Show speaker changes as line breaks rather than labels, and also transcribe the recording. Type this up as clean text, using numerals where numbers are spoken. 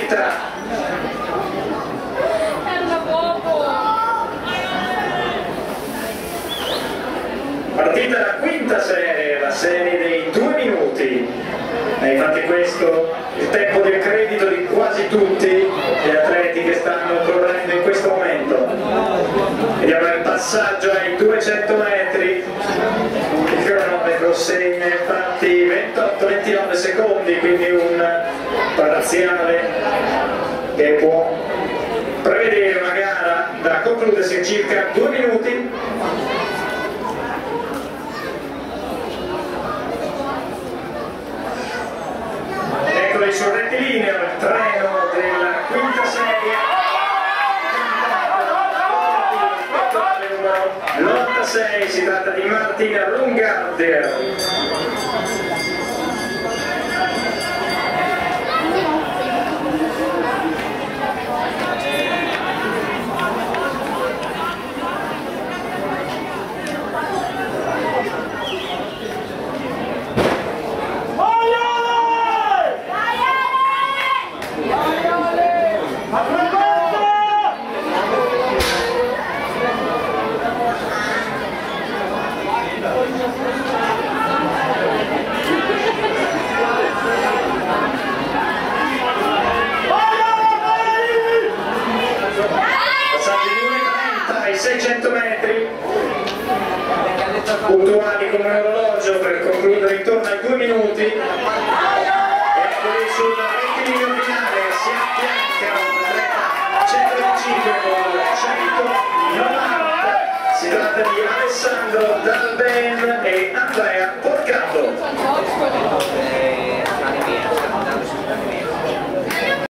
partita. Partita la quinta serie, la serie dei 2 minuti. E infatti questo il tempo del credito di quasi tutti gli atleti che stanno correndo in questo momento. Vediamo il passaggio ai 200 metri. Il cronometro segna infatti 28-29 secondi, quindi un parziale che può prevedere una gara da concludersi in circa 2 minuti. Eccoli sul rettilineo, il treno della quinta serie, l'86, si tratta di Martina Rungarder. Passati 1,30 ai 600 metri, puntuali come un orologio per concludere intorno ai 2 minuti. Eccoli sul rettilineo finale, si affiancano l'atleta 125 con 190. Si tratta di Alessandro Dalben e Andrea Porcato.